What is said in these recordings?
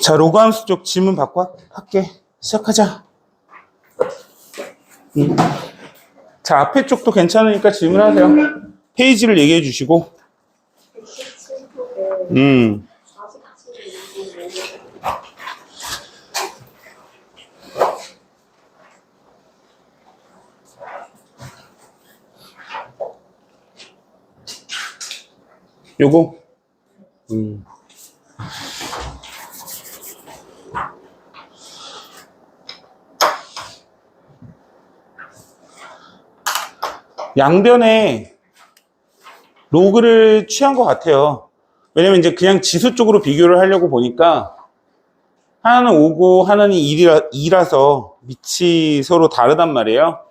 자, 로그 함수 쪽 질문 받고 할게. 시작하자. 자, 앞에 쪽도 괜찮으니까 질문하세요. 페이지를 얘기해 주시고. 요거. 양변에 로그를 취한 것 같아요. 왜냐면 이제 그냥 지수 쪽으로 비교를 하려고 보니까 하나는 5고 하나는 2라서 밑이 서로 다르단 말이에요.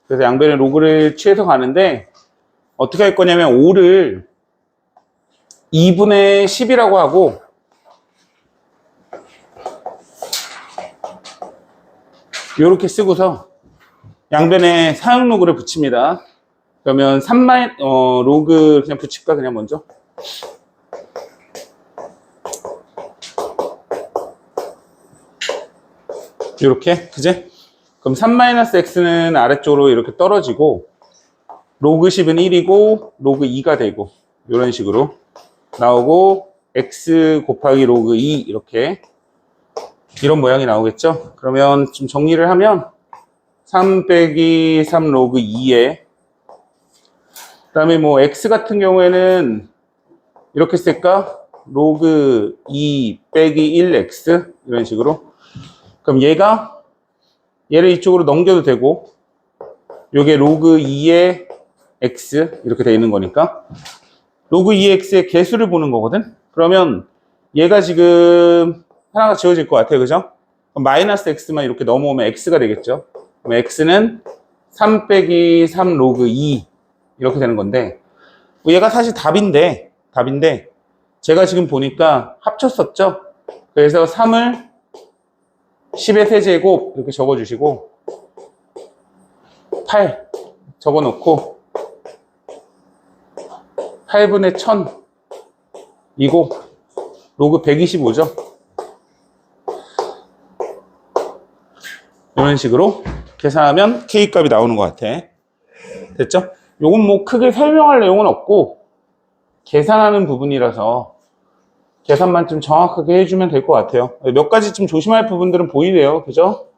그래서 양변에 로그를 취해서 가는데 어떻게 할 거냐면 5를 2분의 10이라고 하고 이렇게 쓰고서 양변에 사용 로그를 붙입니다. 그러면 로그 그냥 붙일까 그냥 먼저? 이렇게, 그제? 그럼 3-x는 아래쪽으로 이렇게 떨어지고 로그 10은 1이고 로그 2가 되고 이런 식으로 나오고 x 곱하기 로그 2 이렇게 이런 모양이 나오겠죠? 그러면 좀 정리를 하면 3 빼기 3 로그 2에 그 다음에 뭐 x 같은 경우에는 이렇게 쓸까? 로그 2 빼기 1x 이런 식으로. 그럼 얘를 이쪽으로 넘겨도 되고 요게 로그 2의 x 이렇게 되어 있는 거니까 로그 2x의 개수를 보는 거거든. 그러면 얘가 지금 하나가 지워질 것 같아요. 그죠? 그럼 마이너스 x만 이렇게 넘어오면 x가 되겠죠. 그럼 x는 3 빼기 3 로그 2 이렇게 되는 건데 얘가 사실 답인데 제가 지금 보니까 합쳤었죠. 그래서 3을 10의 세제곱 이렇게 적어주시고 8 적어놓고 8분의 1000 이고 로그 125죠. 이런 식으로 계산하면 K값이 나오는 것 같아. 됐죠? 요건 뭐 크게 설명할 내용은 없고 계산하는 부분이라서 계산만 좀 정확하게 해주면 될 것 같아요. 몇 가지 좀 조심할 부분들은 보이네요. 그죠?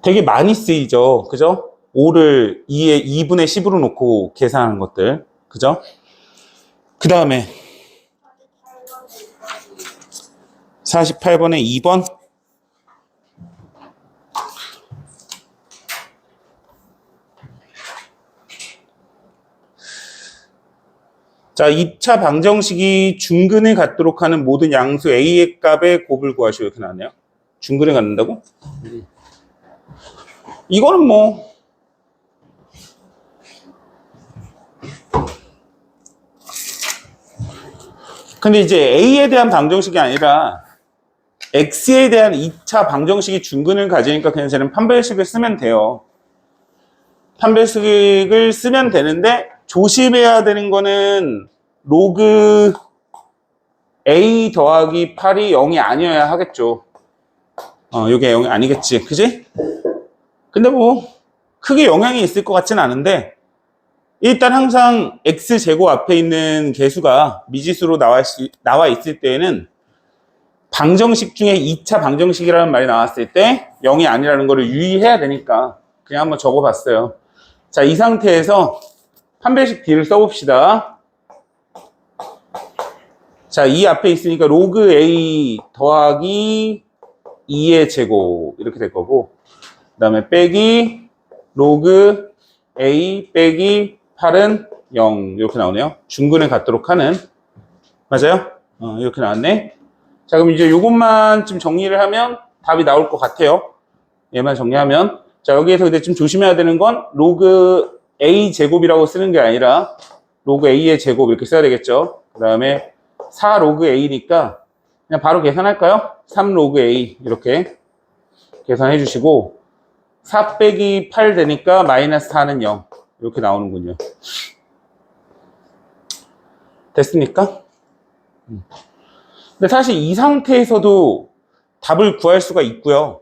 되게 많이 쓰이죠. 그죠? 5를 2에 2분의 10으로 놓고 계산하는 것들. 그죠? 그 다음에 48번에 2번. 자, 2차 방정식이 중근을 갖도록 하는 모든 양수 A의 값의 곱을 구하시오. 이렇게 나왔네요. 중근을 갖는다고? 이거는 뭐 근데 이제 A에 대한 방정식이 아니라 X에 대한 2차 방정식이 중근을 가지니까 그냥 쟤는 판별식을 쓰면 돼요. 판별식을 쓰면 되는데 조심해야 되는 거는 로그 A 더하기 8이 0이 아니어야 하겠죠. 이게 0이 아니겠지. 그지? 근데 뭐 크게 영향이 있을 것 같진 않은데 일단 항상 X제곱 앞에 있는 개수가 미지수로 나와 있을 때에는 방정식 중에 2차 방정식이라는 말이 나왔을 때 0이 아니라는 거를 유의해야 되니까 그냥 한번 적어봤어요. 자, 이 상태에서 판별식 D를 써봅시다. 자, 이 앞에 있으니까 로그 A 더하기 2의 제곱 이렇게 될 거고 그 다음에 빼기 로그 A 빼기 8은 0 이렇게 나오네요. 중근을 갖도록 하는 맞아요? 이렇게 나왔네. 자, 그럼 이제 요것만 좀 정리를 하면 답이 나올 것 같아요. 얘만 정리하면. 자, 여기에서 근데 좀 조심해야 되는 건 로그 A 제곱이라고 쓰는 게 아니라 로그 A의 제곱 이렇게 써야 되겠죠. 그 다음에 4 로그 A니까 그냥 바로 계산할까요? 3 로그 A 이렇게 계산해 주시고 4 빼기 8 되니까 마이너스 4는 0 이렇게 나오는군요. 됐습니까? 근데 사실 이 상태에서도 답을 구할 수가 있고요.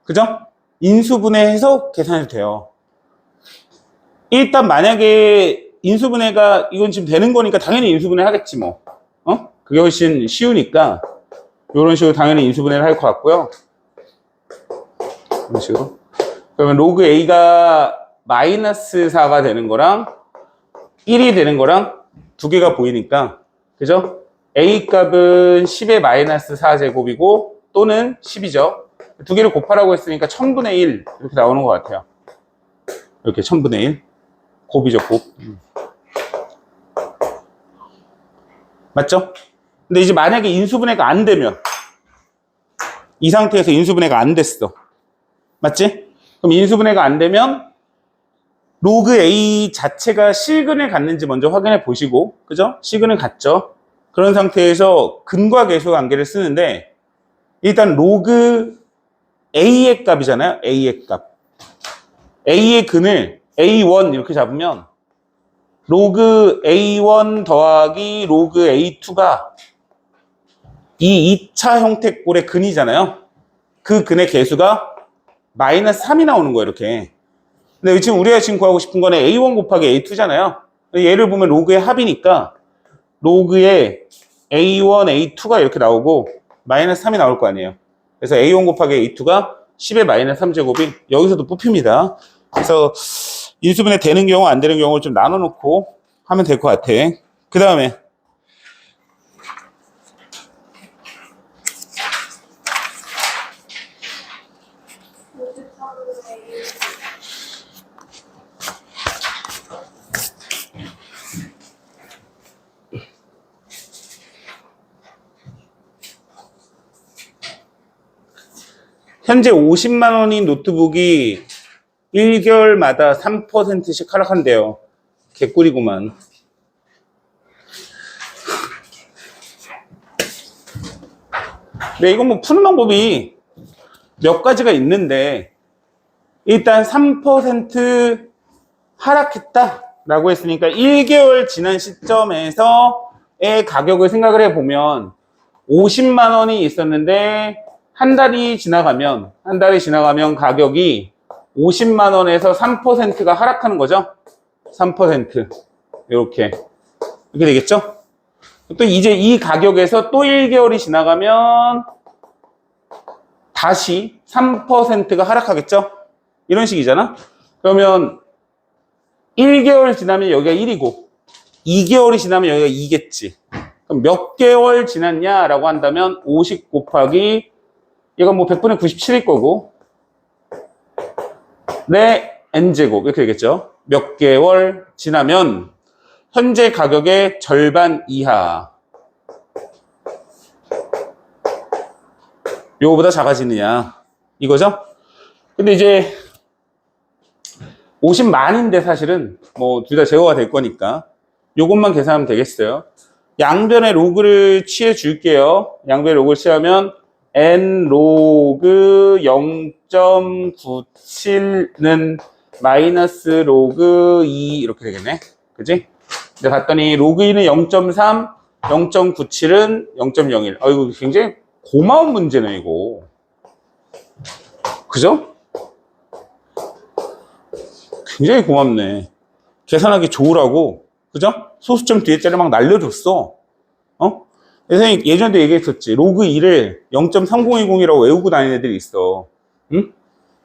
그죠? 인수분해해서 계산해도 돼요. 일단 만약에 인수분해가 이건 지금 되는 거니까 당연히 인수분해 하겠지 뭐. 그게 훨씬 쉬우니까 이런 식으로 당연히 인수분해를 할 것 같고요. 이런 식으로. 그러면 로그 A가 마이너스 4가 되는 거랑 1이 되는 거랑 두 개가 보이니까, 그죠? A 값은 10의 마이너스 4제곱이고 또는 10이죠. 두 개를 곱하라고 했으니까 1000분의 1 이렇게 나오는 것 같아요. 이렇게 1000분의 1 곱이죠, 곱. 맞죠? 근데 이제 만약에 인수분해가 안 되면, 이 상태에서 인수분해가 안 됐어. 맞지? 그럼 인수분해가 안 되면 로그 A 자체가 실근을 갖는지 먼저 확인해 보시고, 그죠? 실근을 갖죠? 그런 상태에서 근과 계수 관계를 쓰는데, 일단 로그 A의 값이잖아요. A의 값. A의 근을 A1 이렇게 잡으면 로그 A1 더하기 로그 A2가 이 2차 형태꼴의 근이잖아요. 그 근의 계수가 마이너스 3이 나오는 거예요, 이렇게. 근데 지금 우리가 지금 구하고 싶은 거는 A1 곱하기 A2잖아요. 얘를 보면 로그의 합이니까 로그의 A1, A2가 이렇게 나오고 마이너스 3이 나올 거 아니에요. 그래서 A1 곱하기 A2가 10의 마이너스 3제곱이 여기서도 뽑힙니다. 그래서 인수분해 되는 경우 안 되는 경우를 좀 나눠 놓고 하면 될 것 같아. 그 다음에 현재 50만 원인 노트북이 1개월마다 3%씩 하락한대요. 개꿀이구만. 네, 이건 뭐 푸는 방법이 몇 가지가 있는데, 일단 3% 하락했다라고 했으니까 1개월 지난 시점에서의 가격을 생각을 해보면 50만 원이 있었는데 한 달이 지나가면 가격이 50만 원에서 3%가 하락하는 거죠. 3% 이렇게 되겠죠. 또 이제 이 가격에서 또 1개월이 지나가면 다시 3%가 하락하겠죠. 이런 식이잖아. 그러면 1개월 지나면 여기가 1이고 2개월이 지나면 여기가 2겠지. 그럼 몇 개월 지났냐라고 한다면 50 곱하기 얘가 뭐 100분의 97일 거고 네 n제곱 이렇게 되겠죠. 몇 개월 지나면 현재 가격의 절반 이하 요거보다 작아지느냐 이거죠. 근데 이제 50만인데 사실은 뭐 둘 다 제거가 될 거니까 요것만 계산하면 되겠어요. 양변의 로그를 취해 줄게요. 양변의 로그를 취하면 n 로그 0.97는 마이너스 로그 2 이렇게 되겠네. 그지? 근데 봤더니 로그 2는 0.3, 0.97은 0.01. 이거 굉장히 고마운 문제네, 이거. 그죠? 굉장히 고맙네. 계산하기 좋으라고. 그죠? 소수점 뒤에짜리 막 날려줬어. 선생님 예전에도 얘기했었지. 로그 2를 0.3010이라고 외우고 다니는 애들이 있어. 응?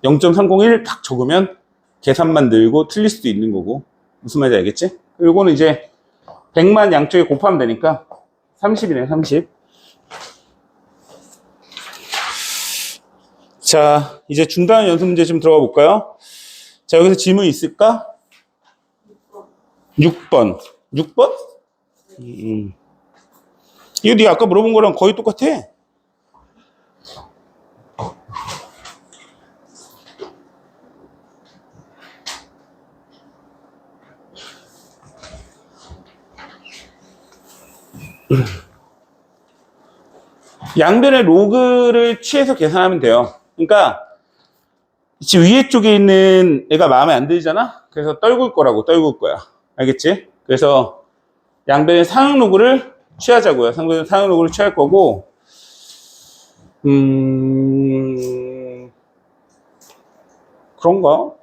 0.301 딱 적으면 계산만 늘고 틀릴 수도 있는 거고. 무슨 말인지 알겠지? 이거는 이제 100만 양쪽에 곱하면 되니까 30이네, 30. 자, 이제 중단 연습 문제 좀 들어가 볼까요? 자, 여기서 질문 있을까? 6번. 6번? 이거 네가 아까 물어본 거랑 거의 똑같아. 양변의 로그를 취해서 계산하면 돼요. 그러니까 지금 위에 쪽에 있는 애가 마음에 안 들잖아? 그래서 떨굴 거야. 알겠지? 그래서 양변의 상응 로그를 취하자고요. 상용 로그를 취할 거고, 그런가?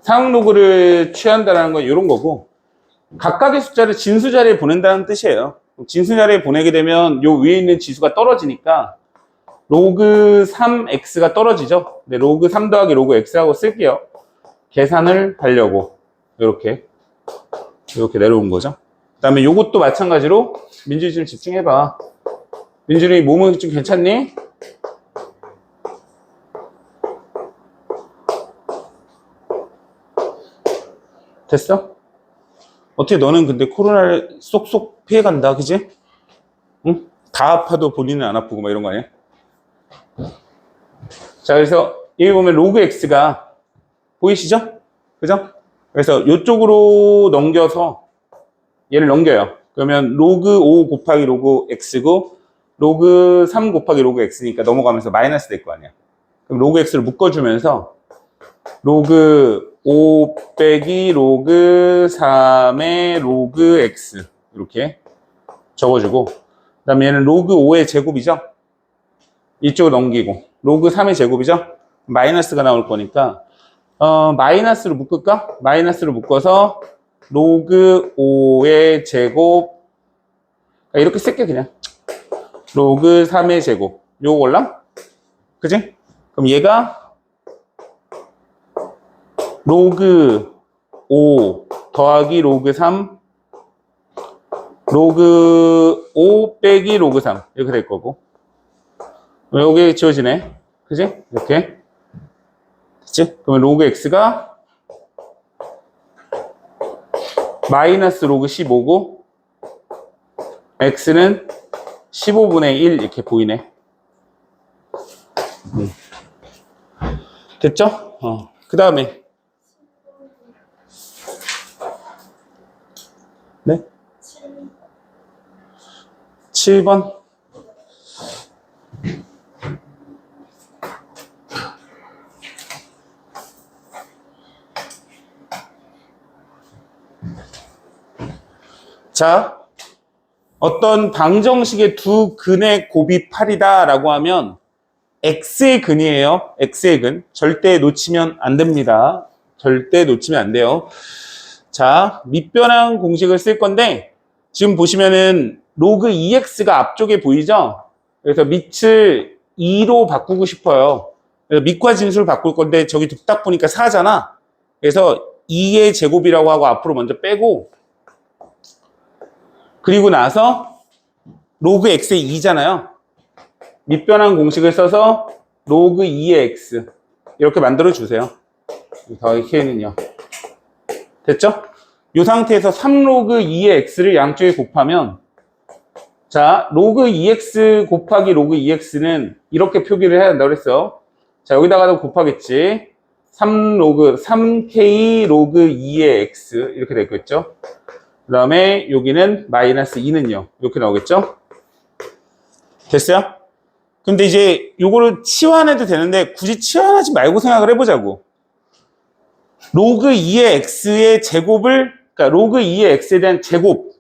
상용 로그를 취한다는 건 이런 거고, 각각의 숫자를 진수 자리에 보낸다는 뜻이에요. 진수 자리에 보내게 되면 요 위에 있는 지수가 떨어지니까 로그 3x가 떨어지죠. 네, 로그 3 더하기 로그 x하고 쓸게요. 계산을 하려고 이렇게 내려온 거죠. 그 다음에 요것도 마찬가지로 민준이 좀 집중해봐. 민준이 몸은 좀 괜찮니? 됐어? 어떻게 너는 근데 코로나를 쏙쏙 피해간다, 그지? 응? 다 아파도 본인은 안 아프고 막 이런 거 아니야? 자, 그래서 여기 보면 로그 x가 보이시죠? 그죠? 그래서 이쪽으로 넘겨서 얘를 넘겨요. 그러면 로그 5 곱하기 로그 x고 로그 3 곱하기 로그 x니까 넘어가면서 마이너스 될 거 아니야. 그럼 로그 x를 묶어주면서 로그 5 빼기 로그 3의 로그 x 이렇게 적어주고, 그 다음에 얘는 로그 5의 제곱이죠. 이쪽으로 넘기고 로그 3의 제곱이죠. 마이너스가 나올 거니까 마이너스로 묶을까? 마이너스로 묶어서 로그 5의 제곱, 이렇게 쓸게 그냥. 로그 3의 제곱 요거 올라? 그지? 그럼 얘가 로그 5 더하기 로그 3 로그 5 빼기 로그 3 이렇게 될 거고, 여기 지워지네. 그지? 이렇게. 됐지? 그러면 로그 x가 마이너스 로그 15고 x는 15분의 1 이렇게 보이네. 됐죠? 그 다음에 네? 7번. 자, 어떤 방정식의 두 근의 곱이 8이다 라고 하면 x의 근이에요. x의 근. 절대 놓치면 안 됩니다. 절대 놓치면 안 돼요. 자, 밑변환 공식을 쓸 건데 지금 보시면은 로그 2x가 앞쪽에 보이죠? 그래서 밑을 2로 바꾸고 싶어요. 그래서 밑과 진수를 바꿀 건데 저기 딱 보니까 4잖아. 그래서 2의 제곱이라고 하고 앞으로 먼저 빼고, 그리고 나서 로그 x의 2잖아요. 밑변환 공식을 써서 로그 2의 x 이렇게 만들어 주세요. 더하기 k는요. 됐죠? 이 상태에서 3로그 2의 x를 양쪽에 곱하면, 자, 로그 2x 곱하기 로그 2x는 이렇게 표기를 해야 된다고 그랬어. 자, 여기다가도 곱하겠지. 3k 로그 2의 x 이렇게 되겠죠. 그 다음에 여기는 마이너스 2는요. 이렇게 나오겠죠? 됐어요? 근데 이제 요거를 치환해도 되는데 굳이 치환하지 말고 생각을 해보자고. 로그 2의 x의 제곱을, 그러니까 로그 2의 x에 대한 제곱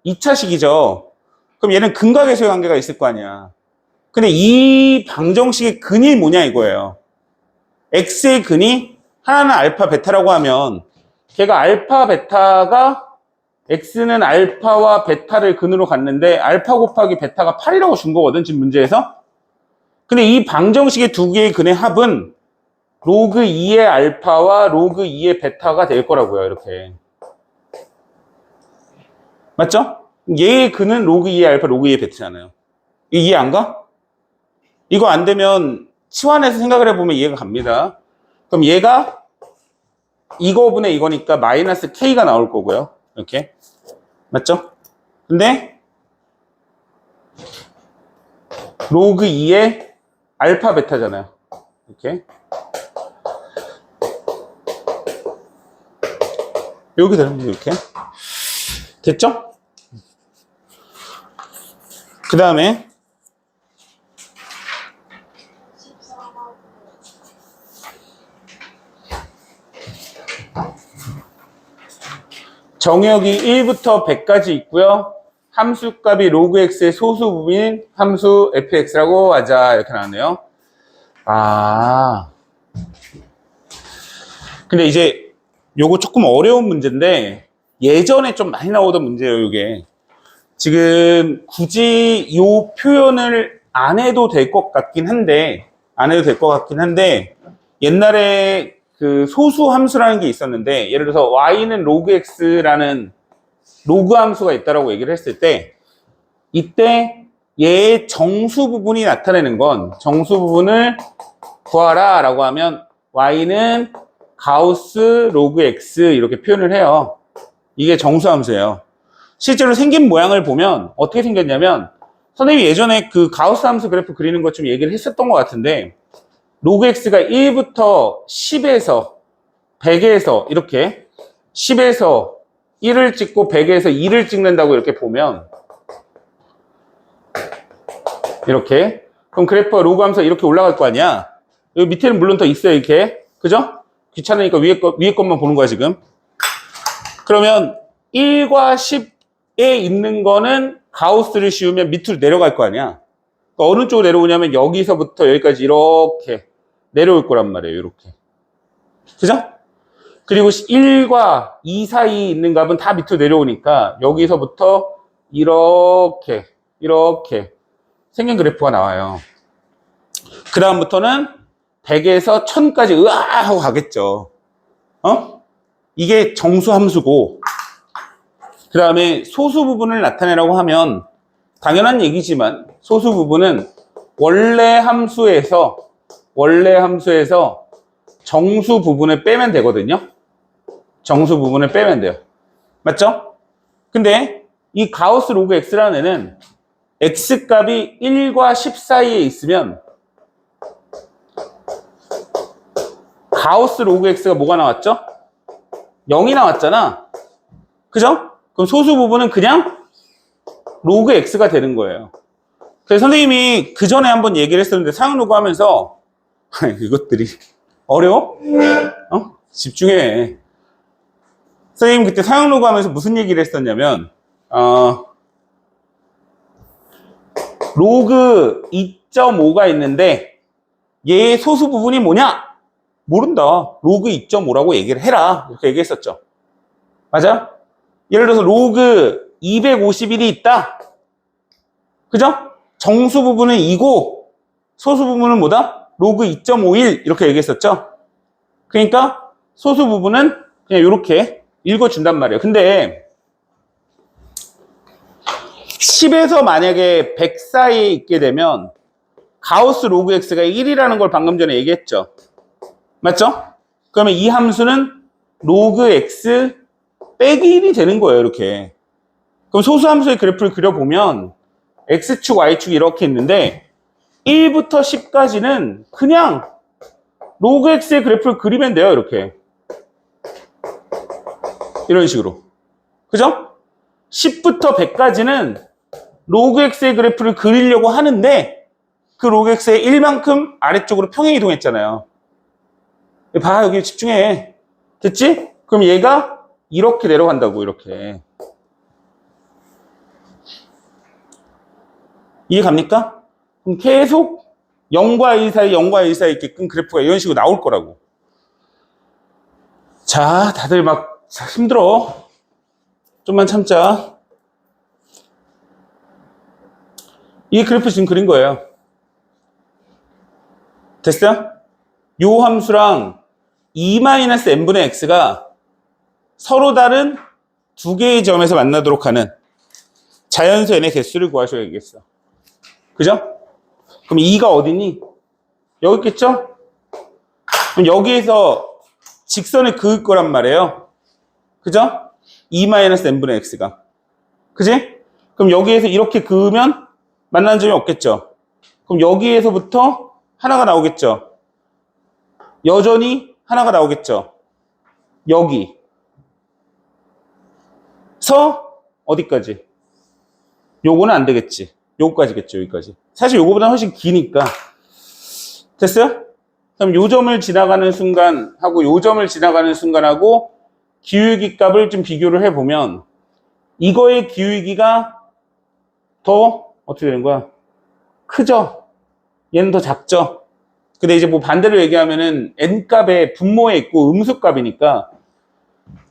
2차식이죠. 그럼 얘는 근과 계수의 관계가 있을 거 아니야. 근데 이 방정식의 근이 뭐냐 이거예요. x의 근이 하나는 알파 베타라고 하면 걔가 알파 베타가, x는 알파와 베타를 근으로 갔는데 알파 곱하기 베타가 8이라고 준 거거든 지금 문제에서. 근데 이 방정식의 두 개의 근의 합은 로그 2의 알파와 로그 2의 베타가 될 거라고요. 이렇게. 맞죠? 얘의 근은 로그 2의 알파, 로그 2의 베타잖아요. 이해 안 가? 이거 안 되면 치환해서 생각을 해보면 이해가 갑니다. 그럼 얘가 이거분의 이거니까 마이너스 k가 나올 거고요. 이렇게. 맞죠? 근데 로그 2의 알파 베타잖아요. 이렇게. 여기 되는 거 이렇게. 됐죠? 그 다음에 정역이 1부터 100까지 있고요. 함수값이 로그 x의 소수 부분인 함수 fx라고 하자. 이렇게 나왔네요. 근데 이제 요거 조금 어려운 문제인데 예전에 좀 많이 나오던 문제예요, 이게. 지금 굳이 이 표현을 안 해도 될 것 같긴 한데, 옛날에 그 소수 함수라는 게 있었는데, 예를 들어서 y는 로그 x라는 로그 함수가 있다라고 얘기를 했을 때, 이때 얘의 정수 부분이 나타내는 건, 정수 부분을 구하라 라고 하면 y는 가우스 로그 x 이렇게 표현을 해요. 이게 정수 함수예요. 실제로 생긴 모양을 보면 어떻게 생겼냐면, 선생님이 예전에 그 가우스 함수 그래프 그리는 것 좀 얘기를 했었던 것 같은데, 로그 x가 1부터 10에서 100에서 이렇게 10에서 1을 찍고 100에서 2를 찍는다고 이렇게 보면, 이렇게, 그럼 그래프가 로그 함수가 이렇게 올라갈 거 아니야. 여기 밑에는 물론 더 있어요, 이렇게. 그죠? 귀찮으니까 위에 것만 보는 거야, 지금. 그러면 1과 10에 있는 거는 가우스를 씌우면 밑으로 내려갈 거 아니야. 그러니까 어느 쪽으로 내려오냐면 여기서부터 여기까지 이렇게 내려올 거란 말이에요, 이렇게. 그죠? 그리고 1과 2 사이에 있는 값은 다 밑으로 내려오니까 여기서부터 이렇게 생긴 그래프가 나와요. 그 다음부터는 100에서 1000까지 으아 하고 가겠죠. 이게 정수 함수고, 그 다음에 소수 부분을 나타내라고 하면 당연한 얘기지만 소수 부분은 원래 함수에서 정수 부분을 빼면 되거든요. 정수 부분을 빼면 돼요. 맞죠? 근데 이 가우스 로그 x라는 애는 x 값이 1과 10 사이에 있으면 가우스 로그 x가 뭐가 나왔죠? 0이 나왔잖아. 그죠? 그럼 소수 부분은 그냥 로그 x가 되는 거예요. 그래서 선생님이 그 전에 한번 얘기를 했었는데 사용 로그 하면서 이것들이 어려워? 집중해. 선생님 그때 사용 로그 하면서 무슨 얘기를 했었냐면 로그 2.5가 있는데 얘의 소수 부분이 뭐냐? 모른다. 로그 2.5라고 얘기를 해라. 이렇게 얘기했었죠. 맞아? 예를 들어서 로그 251이 있다. 그죠? 정수 부분은 2고 소수 부분은 뭐다? 로그 2.51 이렇게 얘기했었죠. 그러니까 소수 부분은 그냥 이렇게 읽어준단 말이에요. 근데 10에서 만약에 100 사이에 있게 되면 가우스 로그 x가 1이라는 걸 방금 전에 얘기했죠. 맞죠? 그러면 이 함수는 로그 x 빼기 1이 되는 거예요, 이렇게. 그럼 소수 함수의 그래프를 그려보면 x축, y축이 이렇게 있는데 1부터 10까지는 그냥 로그 x의 그래프를 그리면 돼요, 이렇게. 이런 식으로. 그죠? 10부터 100까지는 로그 x의 그래프를 그리려고 하는데 그 로그 x의 1만큼 아래쪽으로 평행 이동했잖아요. 봐, 여기 집중해. 됐지? 그럼 얘가 이렇게 내려간다고, 이렇게. 이해 갑니까? 그럼 계속 0과 1 사이, 0과 1 사이 있게끔 그래프가 이런 식으로 나올 거라고. 자, 다들 막 힘들어. 좀만 참자. 이 그래프 지금 그린 거예요. 됐어요? 요 함수랑 2-n분의 x가 서로 다른 두 개의 점에서 만나도록 하는 자연수 n의 개수를 구하셔야겠어. 그죠? 그럼 2가 어디니? 여기 있겠죠? 그럼 여기에서 직선을 그을 거란 말이에요. 그죠? 2-n분의 x가. 그지? 그럼 여기에서 이렇게 그으면 만나는 점이 없겠죠? 그럼 여기에서부터 하나가 나오겠죠? 여전히 하나가 나오겠죠? 여기. 서 어디까지? 요거는 안 되겠지. 요거까지겠죠, 여기까지. 사실 요거보다 훨씬 기니까. 됐어요? 그럼 요 점을 지나가는 순간하고 요 점을 지나가는 순간하고 기울기 값을 좀 비교를 해보면 이거의 기울기가 더 어떻게 되는 거야? 크죠? 얘는 더 작죠? 근데 이제 뭐 반대로 얘기하면은 n값의 분모에 있고 음수값이니까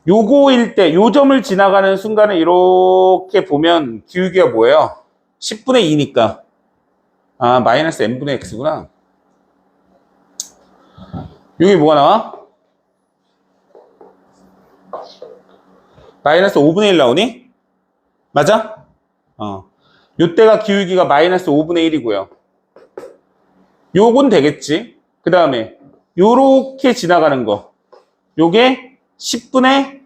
요거일 때, 요 점을 지나가는 순간에 이렇게 보면 기울기가 뭐예요? 10분의 2니까. 아, 마이너스 n분의 x구나. 여기 뭐가 나와? 마이너스 5분의 1 나오니? 맞아? 요때가 기울기가 마이너스 5분의 1이고요. 요건 되겠지. 그 다음에 요렇게 지나가는 거. 요게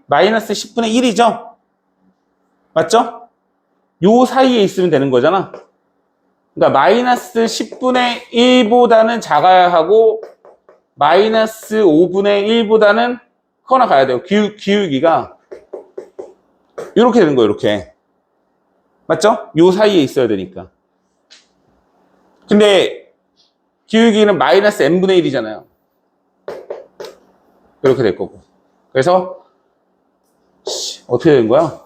마이너스 10분의 1이죠? 맞죠? 요 사이에 있으면 되는 거잖아. 그러니까 마이너스 10분의 1보다는 작아야 하고 마이너스 5분의 1보다는 커나 가야 돼요. 기울기가 이렇게 되는 거예요. 이렇게. 맞죠? 요 사이에 있어야 되니까. 근데 기울기는 마이너스 n분의 1이잖아요. 이렇게 될 거고. 그래서 어떻게 되는 거야?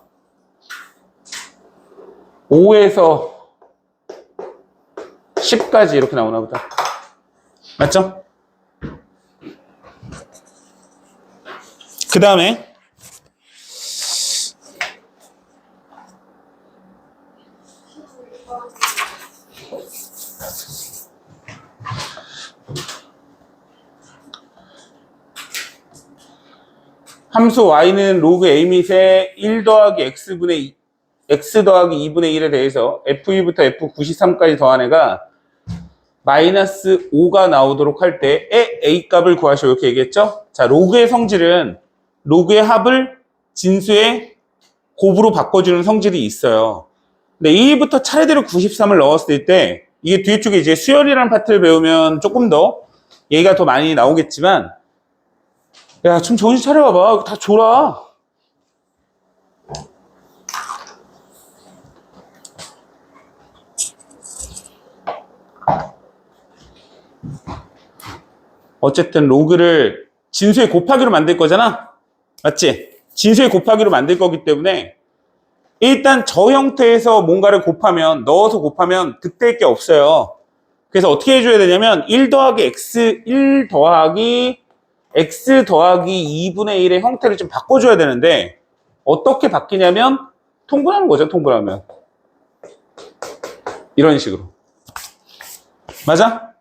5에서 10까지 이렇게 나오나 보다. 맞죠? 그 다음에 함수 y는 로그 a 밋에 1 더하기 x 더하기 2분의 1에 대해서 f2부터 f93까지 더한 애가 마이너스 5가 나오도록 할 때의 a 값을 구하시오. 이렇게 얘기했죠? 자, 로그의 성질은 로그의 합을 진수의 곱으로 바꿔주는 성질이 있어요. 근데 1부터 차례대로 93을 넣었을 때 이게 뒤에 쪽에 이제 수열이라는 파트를 배우면 조금 더 얘기가 더 많이 나오겠지만 야, 좀 정신 차려봐봐. 다 줘라. 어쨌든 로그를 진수의 곱하기로 만들 거잖아? 맞지? 진수의 곱하기로 만들 거기 때문에 일단 저 형태에서 뭔가를 넣어서 곱하면 득될 게 없어요. 그래서 어떻게 해줘야 되냐면 1 더하기 x 더하기 2분의 1의 형태를 좀 바꿔줘야 되는데 어떻게 바뀌냐면 통분하는 거죠. 통분하면 이런 식으로. 맞아?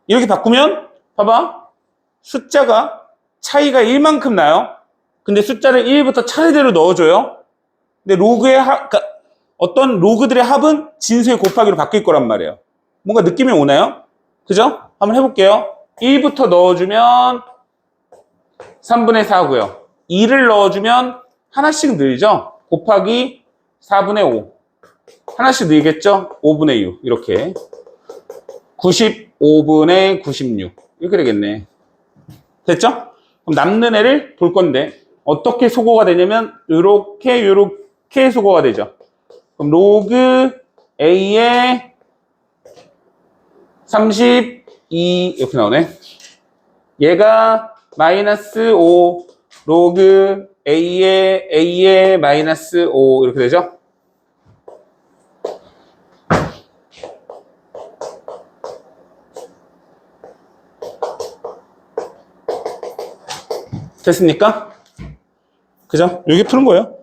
이렇게 바꾸면 봐봐. 숫자가 차이가 1만큼 나요. 근데 숫자를 1부터 차례대로 넣어줘요. 근데 그러니까 어떤 로그들의 합은 진수의 곱하기로 바뀔 거란 말이에요. 뭔가 느낌이 오나요? 그죠? 한번 해볼게요. 1부터 넣어주면 3분의 4고요. 2를 넣어주면 하나씩 늘죠? 곱하기 4분의 5. 하나씩 늘겠죠? 5분의 6. 이렇게. 95분의 96. 이렇게 되겠네. 됐죠? 그럼 남는 애를 볼 건데 어떻게 소거가 되냐면 요렇게 소거가 되죠. 그럼 로그 A의 32 이렇게 나오네. 얘가 마이너스 5 로그 A의 마이너스 5 이렇게 되죠. 됐습니까? 그죠? 여기 푸는 거예요.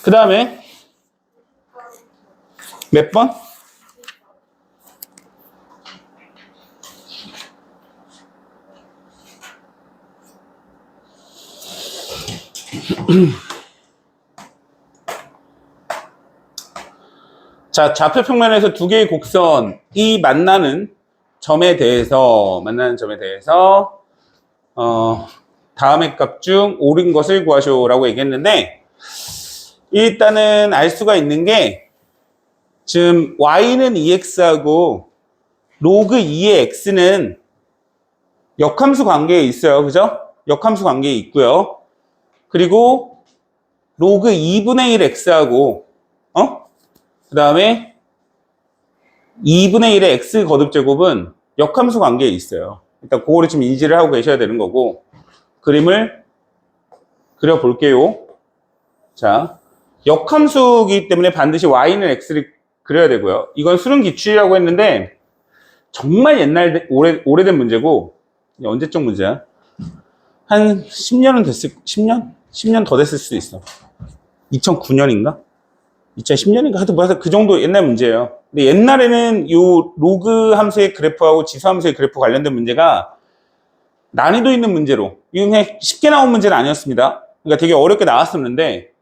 그 다음에 몇 번? 자, 좌표 평면에서 두 개의 곡선이 만나는 점에 대해서 다음의 값 중 옳은 것을 구하시오라고 얘기했는데 일단은 알 수가 있는 게 지금 y는 2x하고 로그 2의 x는 역함수 관계에 있어요. 그죠? 역함수 관계에 있고요. 그리고 로그 2분의 1 x하고 그 다음에 2분의 1의 x 거듭제곱은 역함수 관계에 있어요. 일단 그거를 좀 인지를 하고 계셔야 되는 거고, 그림을 그려볼게요. 자, 역함수이기 때문에 반드시 y는 x를 그려야 되고요. 이건 수능 기출이라고 했는데 정말 옛날 오래된 문제고, 언제적 문제야? 한 10년은 됐을, 10년? 10년 더 됐을 수도 있어. 2009년인가? 2010년인가? 하여튼 뭐 그 정도 옛날 문제예요. 근데 옛날에는 요 로그 함수의 그래프하고 지수 함수의 그래프 관련된 문제가 난이도 있는 문제로, 이거 그냥 쉽게 나온 문제는 아니었습니다. 그러니까 되게 어렵게 나왔었는데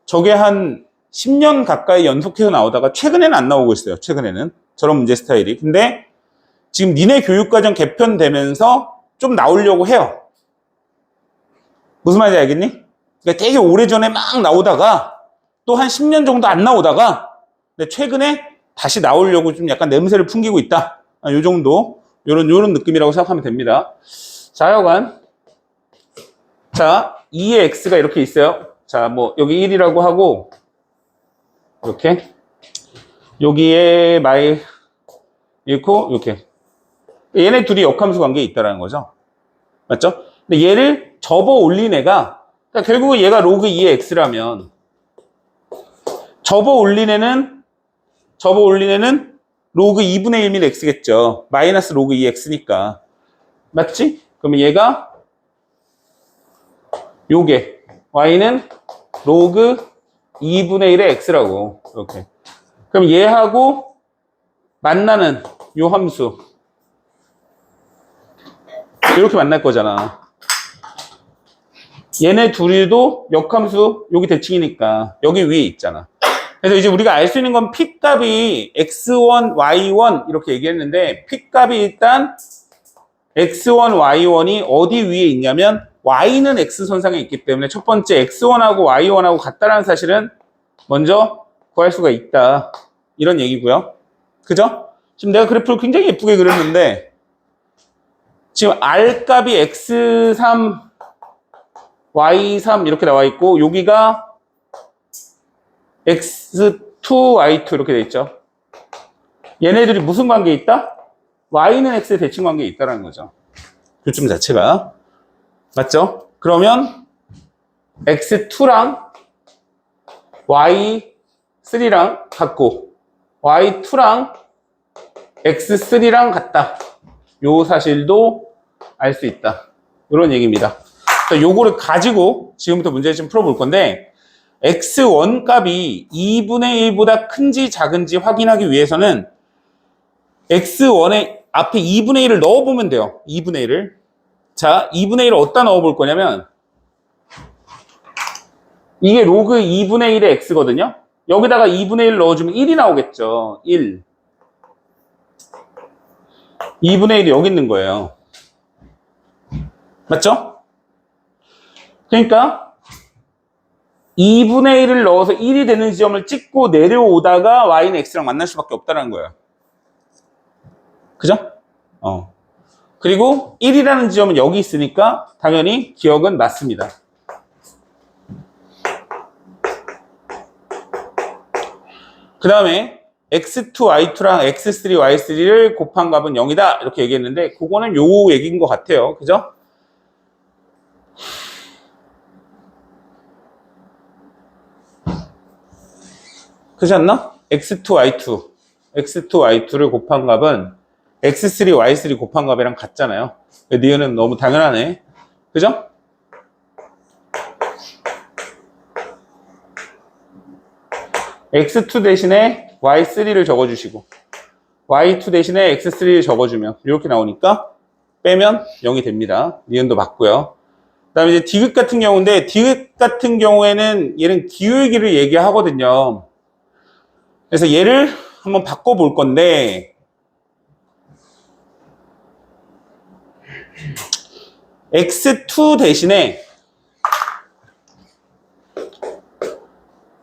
저게 한 10년 가까이 연속해서 나오다가 최근에는 안 나오고 있어요. 최근에는 저런 문제 스타일이. 근데 지금 니네 교육과정 개편되면서 좀 나오려고 해요. 무슨 말인지 알겠니? 그러니까 되게 오래전에 막 나오다가 또 한 10년 정도 안 나오다가 근데 최근에 다시 나오려고 좀 약간 냄새를 풍기고 있다. 요 정도. 요런 느낌이라고 생각하면 됩니다. 자, 하여간. 자, 2의 x가 이렇게 있어요. 자, 뭐, 여기 1이라고 하고, 이렇게. 여기에 마이, 이렇게. 얘네 둘이 역함수 관계에 있다라는 거죠. 맞죠? 근데 얘를 접어 올린 애가, 그러니까 결국은 얘가 로그 2의 x라면, 접어 올린 애는 로그 2분의 1민 x겠죠. 마이너스 로그 2x니까. 맞지? 그러면 얘가 요게 y는 로그 2분의 1의 x라고. 이렇게. 그럼 얘하고 만나는 요 함수 이렇게 만날 거잖아. 얘네 둘이도 역함수 여기 대칭이니까 여기 위에 있잖아. 그래서 이제 우리가 알 수 있는 건 p 값이 x1, y1 이렇게 얘기했는데 p 값이 일단 x1, y1이 어디 위에 있냐면 y는 x선상에 있기 때문에 첫 번째 x1하고 y1하고 같다라는 사실은 먼저 구할 수가 있다. 이런 얘기고요. 그죠? 지금 내가 그래프를 굉장히 예쁘게 그렸는데 지금 r 값이 x3, y3 이렇게 나와 있고 여기가 x2, y2 이렇게 돼 있죠. 얘네들이 무슨 관계에 있다? y는 x의 대칭 관계에 있다는 거죠. 교점 자체가. 맞죠? 그러면 x2랑 y3랑 같고 y2랑 x3랑 같다. 요 사실도 알 수 있다. 이런 얘기입니다. 요거를 가지고 지금부터 문제를 좀 풀어볼 건데 x1 값이 2분의 1보다 큰지 작은지 확인하기 위해서는 x1에 앞에 2분의 1을 넣어보면 돼요. 2분의 1을. 자, 2분의 1을 어디다 넣어볼 거냐면 이게 로그 2분의 1의 x거든요. 여기다가 2분의 1 넣어주면 1이 나오겠죠. 1. 2분의 1이 여기 있는 거예요. 맞죠? 그러니까 2분의 1을 넣어서 1이 되는 지점을 찍고 내려오다가 y는 x랑 만날 수밖에 없다는 거예요. 그죠? 그리고 1이라는 지점은 여기 있으니까 당연히 기억은 맞습니다. 그 다음에 x2, y2랑 x3, y3를 곱한 값은 0이다 이렇게 얘기했는데 그거는 요 얘기인 것 같아요. 그죠? 그렇지 않나? x2, y2 x2, y2를 곱한 값은 x3, y3 곱한 값이랑 같잖아요. 니은은 너무 당연하네. 그죠? x2 대신에 y3를 적어주시고 y2 대신에 x3를 적어주면 이렇게 나오니까 빼면 0이 됩니다. 니은도 맞고요. 그 다음에 이제 디귿 같은 경우인데 디귿 같은 경우에는 얘는 기울기를 얘기하거든요. 그래서 얘를 한번 바꿔볼 건데 x2 대신에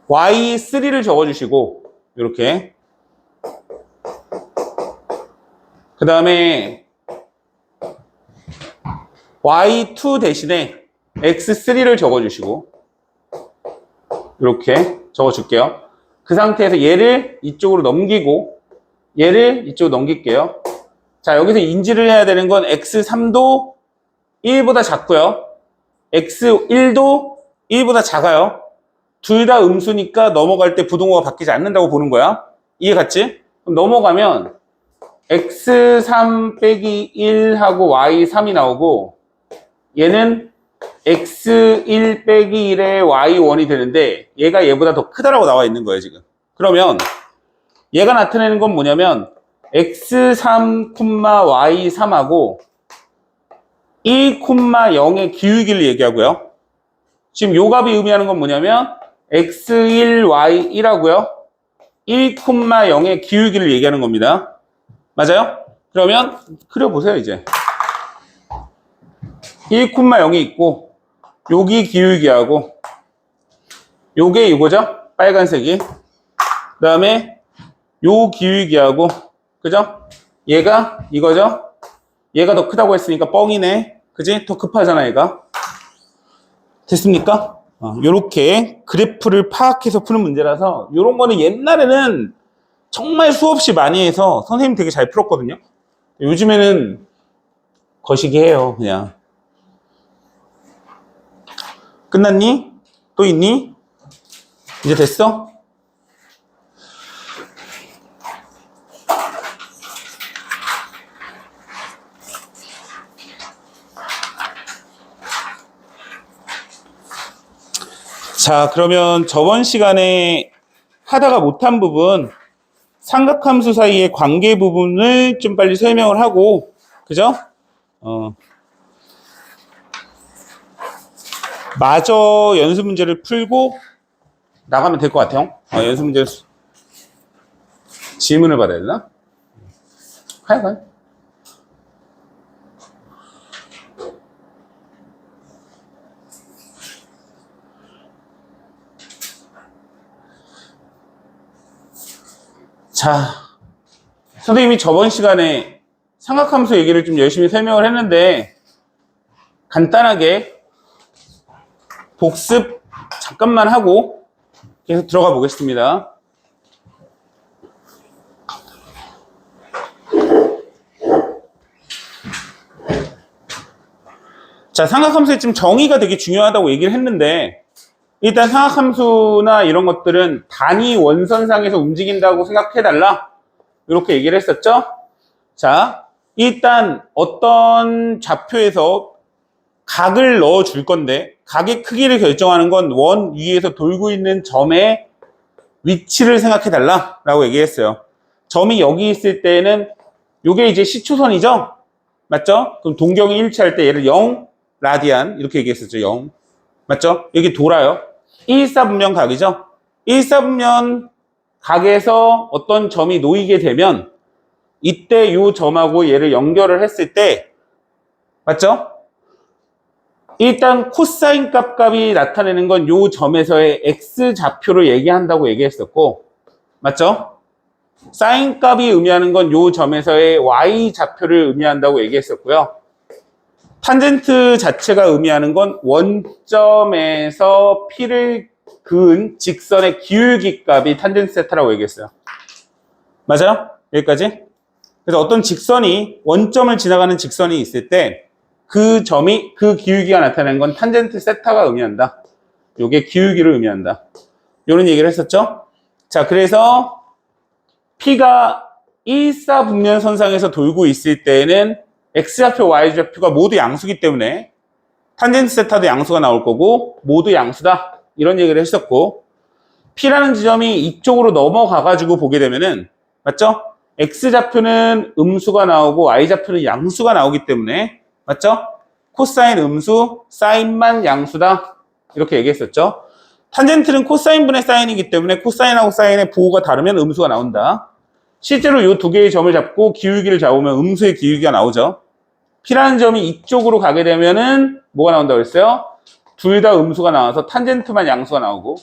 y3를 적어주시고 이렇게 그 다음에 y2 대신에 x3를 적어주시고 이렇게 적어줄게요. 그 상태에서 얘를 이쪽으로 넘기고 얘를 이쪽으로 넘길게요. 자, 여기서 인지를 해야 되는 건 x3도 1보다 작고요. x1도 1보다 작아요. 둘 다 음수니까 넘어갈 때 부동호가 바뀌지 않는다고 보는 거야. 이해 갔지? 그럼 넘어가면 x3 빼기 1하고 y3이 나오고 얘는 x1 빼기 1의 y1이 되는데 얘가 얘보다 더 크다라고 나와 있는 거예요, 지금. 그러면 얘가 나타내는 건 뭐냐면 x3, y3하고 1, 0의 기울기를 얘기하고요. 지금 요 값이 의미하는 건 뭐냐면 x1, y1하고요. 1, 0의 기울기를 얘기하는 겁니다. 맞아요? 그러면 그려보세요, 이제. 1, 0이 있고 여기 기울기하고 요게 이거죠? 빨간색이. 그 다음에 요 기울기하고 그죠? 얘가 이거죠? 얘가 더 크다고 했으니까 뻥이네. 그지? 더 급하잖아, 얘가. 됐습니까? 요렇게 그래프를 파악해서 푸는 문제라서 요런 거는 옛날에는 정말 수없이 많이 해서 선생님 되게 잘 풀었거든요. 요즘에는 거시기 해요, 그냥. 끝났니? 또 있니? 이제 됐어? 자, 그러면 저번 시간에 하다가 못한 부분, 삼각함수 사이의 관계 부분을 좀 빨리 설명을 하고, 그죠? 마저 연습 문제를 풀고 나가면 될 것 같아요. 연습 문제 질문을 받아야 되나? 가요. 자, 선생님이 저번 시간에 삼각함수 얘기를 좀 열심히 설명을 했는데 간단하게 복습 잠깐만 하고 계속 들어가 보겠습니다. 자, 삼각함수의 좀 정의가 되게 중요하다고 얘기를 했는데 일단 삼각함수나 이런 것들은 단위 원선상에서 움직인다고 생각해달라 이렇게 얘기를 했었죠. 자, 일단 어떤 좌표에서 각을 넣어 줄 건데 각의 크기를 결정하는 건 원 위에서 돌고 있는 점의 위치를 생각해달라 라고 얘기했어요. 점이 여기 있을 때는 이게 이제 시초선이죠. 맞죠? 그럼 동경이 일치할 때 얘를 0 라디안 이렇게 얘기했었죠. 0 맞죠? 여기 돌아요. 1사분면 각이죠. 1사분면 각에서 어떤 점이 놓이게 되면 이때 이 점하고 얘를 연결을 했을 때 맞죠? 일단 코사인 값이 나타내는 건 이 점에서의 x좌표를 얘기한다고 얘기했었고 맞죠? 사인 값이 의미하는 건 이 점에서의 y좌표를 의미한다고 얘기했었고요. 탄젠트 자체가 의미하는 건 원점에서 P를 그은 직선의 기울기 값이 탄젠트 세타라고 얘기했어요. 맞아요? 여기까지? 그래서 어떤 직선이 원점을 지나가는 직선이 있을 때 그 점이 그 기울기가 나타내는 건 탄젠트 세타가 의미한다. 요게 기울기를 의미한다. 요런 얘기를 했었죠? 자, 그래서 P가 1사분면 선상에서 돌고 있을 때에는 X좌표, Y좌표가 모두 양수기 때문에 탄젠트 세타도 양수가 나올 거고 모두 양수다. 이런 얘기를 했었고 P라는 지점이 이쪽으로 넘어가가지고 보게 되면은 맞죠? X좌표는 음수가 나오고 Y좌표는 양수가 나오기 때문에 맞죠? 코사인 음수, 사인만 양수다. 이렇게 얘기했었죠. 탄젠트는 코사인분의 사인이기 때문에 코사인하고 사인의 부호가 다르면 음수가 나온다. 실제로 이 두 개의 점을 잡고 기울기를 잡으면 음수의 기울기가 나오죠. P라는 점이 이쪽으로 가게 되면은 뭐가 나온다고 했어요? 둘 다 음수가 나와서 탄젠트만 양수가 나오고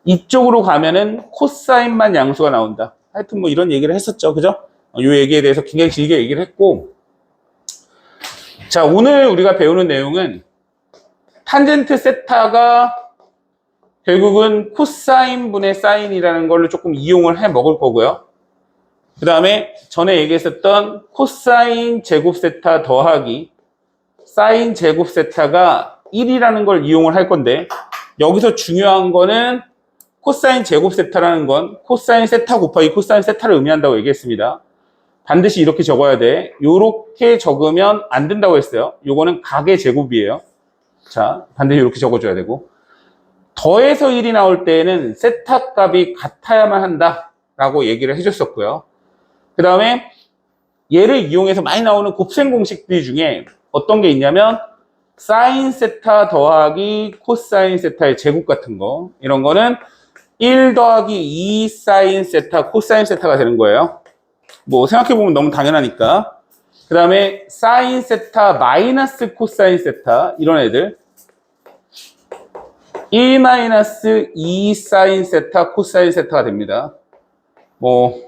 이쪽으로 가면은 코사인만 양수가 나온다. 하여튼 뭐 이런 얘기를 했었죠. 그죠? 이 얘기에 대해서 굉장히 길게 얘기를 했고 자, 오늘 우리가 배우는 내용은 탄젠트 세타가 결국은 코사인 분의 사인이라는 걸로 조금 이용을 해 먹을 거고요. 그 다음에 전에 얘기했었던 코사인 제곱 세타 더하기 사인 제곱 세타가 1이라는 걸 이용을 할 건데, 여기서 중요한 거는 코사인 제곱 세타라는 건 코사인 세타 곱하기 코사인 세타를 의미한다고 얘기했습니다. 반드시 이렇게 적어야 돼. 요렇게 적으면 안 된다고 했어요. 요거는 각의 제곱이에요. 자, 반드시 이렇게 적어줘야 되고, 더해서 1이 나올 때에는 세타 값이 같아야만 한다라고 얘기를 해줬었고요. 그 다음에 얘를 이용해서 많이 나오는 곱셈 공식들 중에 어떤 게 있냐면 사인 세타 더하기 코사인 세타의 제곱 같은 거, 이런 거는 1 더하기 2 사인 세타 코사인 세타가 되는 거예요. 뭐 생각해보면 너무 당연하니까. 그 다음에 사인 세타 마이너스 코사인 세타, 이런 애들 1 마이너스 2 사인 세타 코사인 세타가 됩니다. 뭐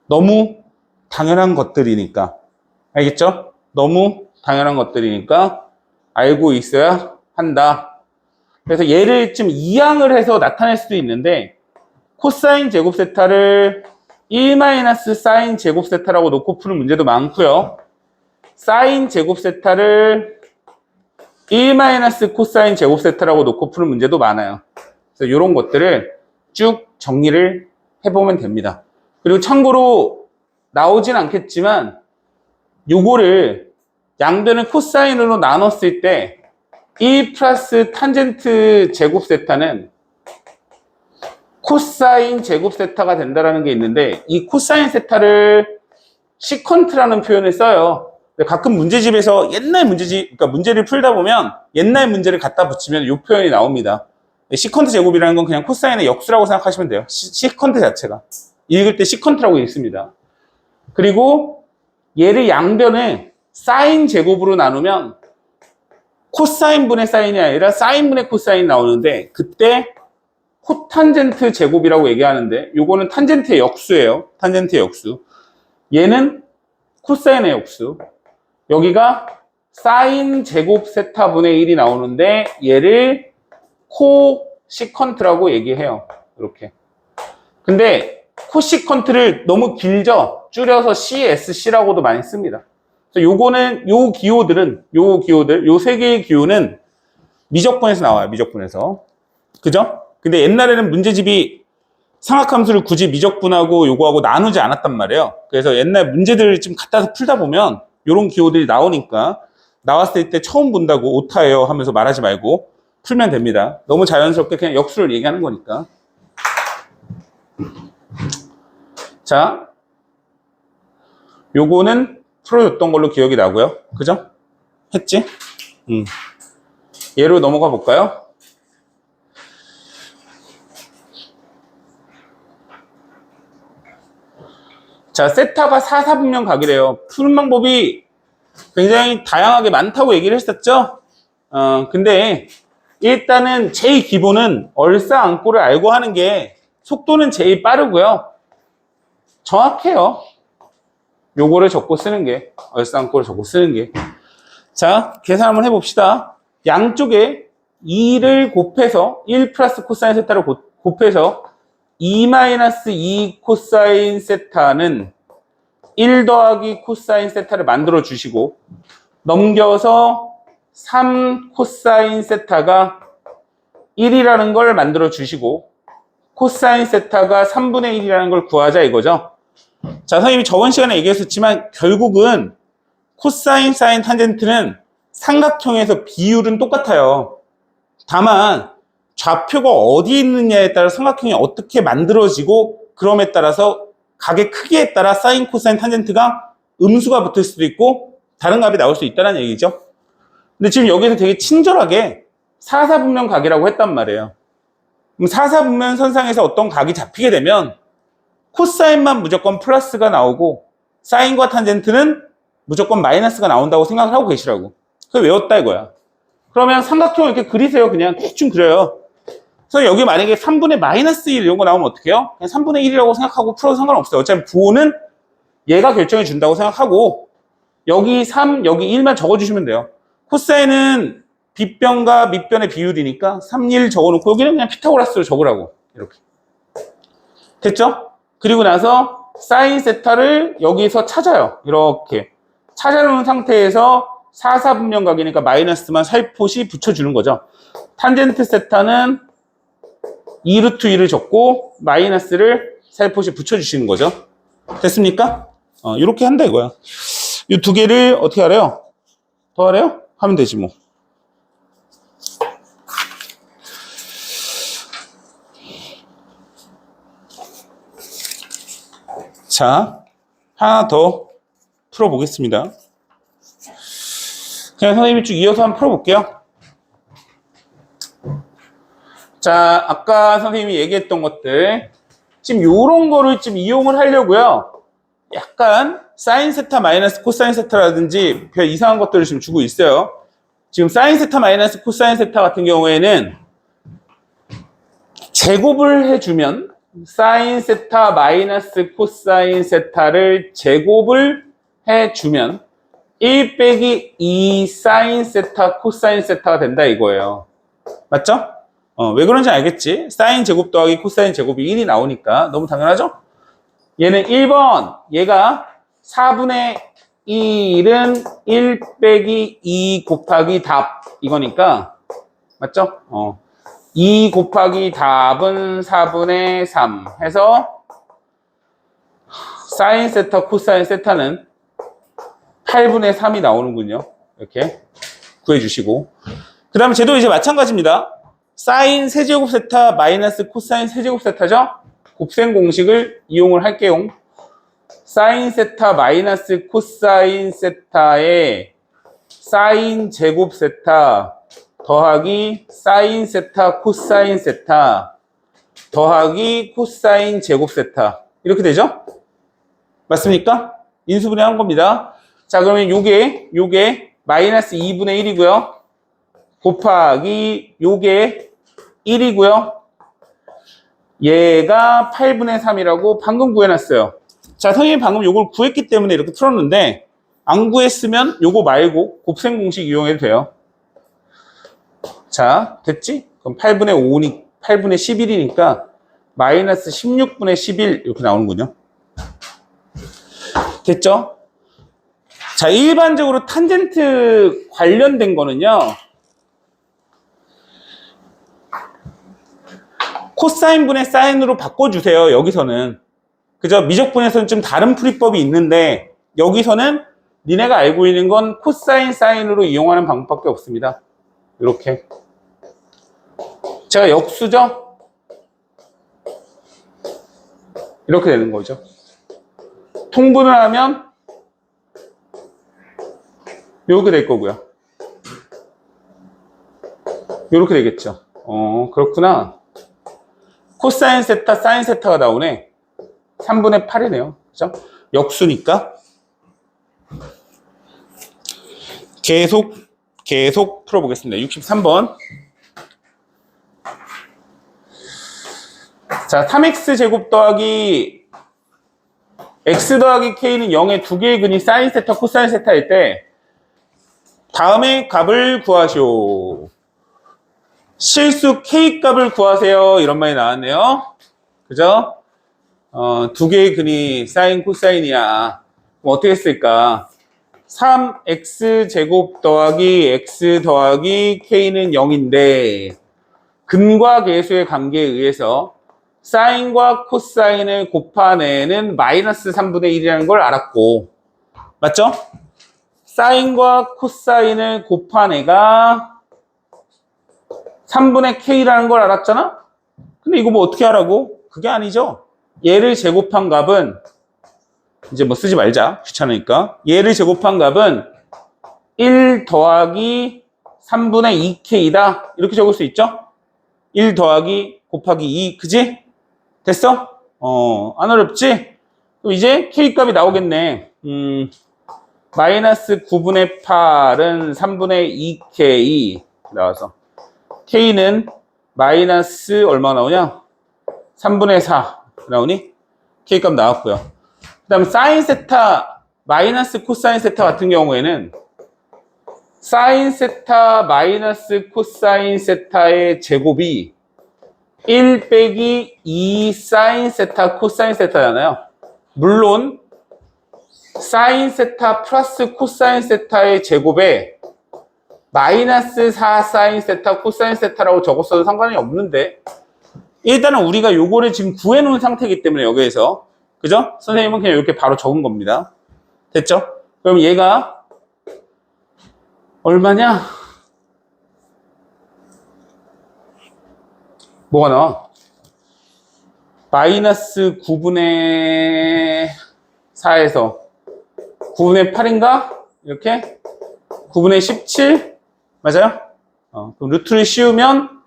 너무 당연한 것들이니까, 알겠죠? 너무 당연한 것들이니까 알고 있어야 한다. 그래서 얘를 좀 이항을 해서 나타낼 수도 있는데, 코사인 제곱 세타를 1 마이너스 사인 제곱 세타라고 놓고 푸는 문제도 많고요. 사인 제곱 세타를 1 마이너스 코사인 제곱 세타라고 놓고 푸는 문제도 많아요. 그래서 이런 것들을 쭉 정리를 해보면 됩니다. 그리고 참고로 나오진 않겠지만 요거를 양변을 코사인으로 나눴을 때 1 플러스 탄젠트 제곱 세타는 코사인 제곱 세타가 된다는 게 있는데, 이 코사인 세타를 시컨트라는 표현을 써요. 가끔 문제집에서 옛날 문제집, 그러니까 문제를 풀다 보면 옛날 문제를 갖다 붙이면 이 표현이 나옵니다. 시컨트 제곱이라는 건 그냥 코사인의 역수라고 생각하시면 돼요. 시컨트 자체가. 읽을 때 시컨트라고 읽습니다. 그리고 얘를 양변을 사인 제곱으로 나누면 코사인 분의 사인이 아니라 사인 분의 코사인이 나오는데, 그때 코탄젠트 제곱이라고 얘기하는데, 요거는 탄젠트의 역수예요. 탄젠트의 역수. 얘는 코사인의 역수. 여기가 사인 제곱 세타 분의 1이 나오는데, 얘를 코시컨트라고 얘기해요. 이렇게. 근데 코시컨트를 너무 길죠? 줄여서 CSC라고도 많이 씁니다. 그래서 요거는, 요 기호들, 요 세 개의 기호는 미적분에서 나와요. 미적분에서. 그죠? 근데 옛날에는 문제집이 삼각함수를 굳이 미적분하고 요거하고 나누지 않았단 말이에요. 그래서 옛날 문제들을 좀 갖다서 풀다 보면 요런 기호들이 나오니까, 나왔을 때 처음 본다고 오타예요 하면서 말하지 말고 풀면 됩니다. 너무 자연스럽게 그냥 역수를 얘기하는 거니까. 자, 요거는 풀어줬던 걸로 기억이 나고요. 그죠? 했지? 얘로 넘어가 볼까요? 자, 세타가 4사분면 각이래요. 푸는 방법이 굉장히 다양하게 많다고 얘기를 했었죠? 근데 일단은 제일 기본은 얼싸안고를 알고 하는 게 속도는 제일 빠르고요. 정확해요. 요거를 적고 쓰는 게, 얼싸안고를 적고 쓰는 게. 자, 계산 한번 해봅시다. 양쪽에 2를 곱해서 1 플러스 코사인 세타를 곱해서 2 마이너스 2 코사인 세타는 1 더하기 코사인 세타를 만들어 주시고, 넘겨서 3 코사인 세타가 1이라는 걸 만들어 주시고, 코사인 세타가 3분의 1이라는 걸 구하자 이거죠. 자, 선생님이 저번 시간에 얘기했었지만 결국은 코사인, 사인, 탄젠트는 삼각형에서 비율은 똑같아요. 다만 좌표가 어디 있느냐에 따라 삼각형이 어떻게 만들어지고, 그럼에 따라서 각의 크기에 따라 사인, 코사인, 탄젠트가 음수가 붙을 수도 있고 다른 값이 나올 수 있다는 얘기죠. 근데 지금 여기서 되게 친절하게 4사분면 각이라고 했단 말이에요. 그럼 4사분면 선상에서 어떤 각이 잡히게 되면 코사인만 무조건 플러스가 나오고 사인과 탄젠트는 무조건 마이너스가 나온다고 생각을 하고 계시라고. 그래서 외웠다 이거야. 그러면 삼각형을 이렇게 그리세요. 그냥 대충 그려요. 그래서 여기 만약에 3분의 마이너스 1 이런 거 나오면 어떻게 해요? 그냥 3분의 1이라고 생각하고 풀어도 상관없어요. 어차피 부호는 얘가 결정해 준다고 생각하고, 여기 3, 여기 1만 적어주시면 돼요. 코사인은 빗변과 밑변의 비율이니까 3, 1 적어놓고 여기는 그냥 피타고라스로 적으라고. 이렇게. 됐죠? 그리고 나서 사인 세타를 여기서 찾아요. 이렇게. 찾아놓은 상태에서 4, 4분면각이니까 마이너스만 살포시 붙여주는 거죠. 탄젠트 세타는 2루트 2를 적고 마이너스를 살포시 붙여주시는 거죠. 됐습니까? 이렇게 한다 이거야. 이 두 개를 어떻게 하래요? 더하래요? 하면 되지 뭐. 자, 하나 더 풀어보겠습니다. 그냥 선생님이 쭉 이어서 한번 풀어볼게요. 자, 아까 선생님이 얘기했던 것들 지금 요런 거를 좀 이용을 하려고요. 약간 사인 세타 마이너스 코사인 세타라든지 별 이상한 것들을 지금 주고 있어요. 지금 사인 세타 마이너스 코사인 세타 같은 경우에는 제곱을 해주면 사인 세타 마이너스 코사인 세타를 제곱을 해주면 1 빼기 2 사인 세타 코사인 세타가 된다 이거예요. 맞죠? 왜 그런지 알겠지? 사인 제곱 더하기 코사인 제곱이 1이 나오니까 너무 당연하죠? 얘는 1번, 얘가 4분의 1은 1 빼기 2 곱하기 답 이거니까 맞죠? 2 곱하기 답은 4분의 3 해서 사인 세타 코사인 세타는 8분의 3이 나오는군요. 이렇게 구해주시고 그 다음에 쟤도 이제 마찬가지입니다. 사인 세제곱 세타 마이너스 코사인 세제곱 세타죠? 곱셈 공식을 이용을 할게요. 사인 세타 마이너스 코사인 세타의 사인 제곱 세타 더하기 사인 세타 코사인 세타 더하기 코사인 제곱 세타 이렇게 되죠? 맞습니까? 인수분해한 겁니다. 자, 그러면 요게 마이너스 2분의 1이고요. 곱하기 요게 1이고요. 얘가 8분의 3이라고 방금 구해놨어요. 자, 선생님이 방금 요걸 구했기 때문에 이렇게 풀었는데 안 구했으면 요거 말고 곱셈 공식 이용해도 돼요. 자, 됐지? 그럼 8분의 5니 8분의 11이니까 마이너스 16분의 11 이렇게 나오는군요. 됐죠? 자, 일반적으로 탄젠트 관련된 거는요. 코사인분의 사인으로 바꿔주세요. 여기서는. 그죠? 미적분에서는 좀 다른 풀이법이 있는데 여기서는 니네가 알고 있는 건 코사인 사인으로 이용하는 방법밖에 없습니다. 이렇게. 제가 역수죠? 이렇게 되는 거죠. 통분을 하면 이렇게 될 거고요. 이렇게 되겠죠. 그렇구나. 코사인 세타, 사인 세타가 나오네. 3분의 8이네요. 그죠? 역수니까. 계속 풀어보겠습니다. 63번. 자, 3x 제곱 더하기 x 더하기 k는 0의 두 개의 근이 사인 세타, 코사인 세타일 때 다음에 값을 구하시오. 실수 k 값을 구하세요. 이런 말이 나왔네요. 그죠? 두 개의 근이 사인, 코사인이야. 그럼 어떻게 했을까? 3x 제곱 더하기 x 더하기 k는 0인데 근과 계수의 관계에 의해서 사인과 코사인을 곱하내는 마이너스 3분의 1이라는 걸 알았고 맞죠? 사인과 코사인을 곱하내가 3분의 k라는 걸 알았잖아? 근데 이거 뭐 어떻게 하라고? 그게 아니죠. 얘를 제곱한 값은 이제 뭐 쓰지 말자. 귀찮으니까. 얘를 제곱한 값은 1 더하기 3분의 2k다. 이렇게 적을 수 있죠? 1 더하기 곱하기 2. 그지? 됐어? 안 어렵지? 그럼 이제 k 값이 나오겠네. 마이너스 9분의 8은 3분의 2k 나와서 k는 마이너스 얼마 나오냐? 3분의 4 나오니? k 값 나왔고요. 그 다음 사인 세타 마이너스 코사인 세타 같은 경우에는 사인 세타 마이너스 코사인 세타의 제곱이 1 빼기 2 사인 세타 코사인 세타잖아요. 물론 사인 세타 플러스 코사인 세타의 제곱에 마이너스 4 사인 세타 코사인 세타라고 적었어도 상관이 없는데 일단은 우리가 요거를 지금 구해놓은 상태이기 때문에 여기에서 그죠? 선생님은 그냥 이렇게 바로 적은 겁니다. 됐죠? 그럼 얘가 얼마냐? 뭐가 나와? 마이너스 9분의 4에서 9분의 8인가? 이렇게 9분의 17? 맞아요? 그럼 루트를 씌우면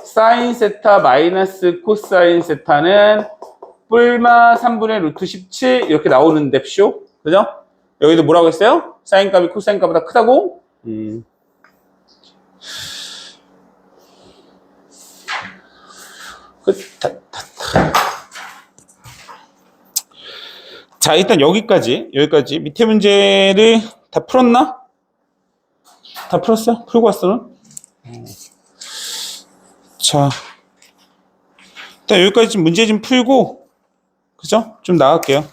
사인 세타 마이너스 코사인 세타는 뿔마 3분의 루트 17 이렇게 나오는 뎁쇼. 그죠? 여기도 뭐라고 했어요? 사인 값이 코사인 값보다 크다고? 자, 일단 여기까지 밑에 문제를 다 풀었나? 다 풀었어? 풀고 왔어? 자, 일단 여기까지 좀 문제 좀 풀고, 그죠? 좀 나갈게요.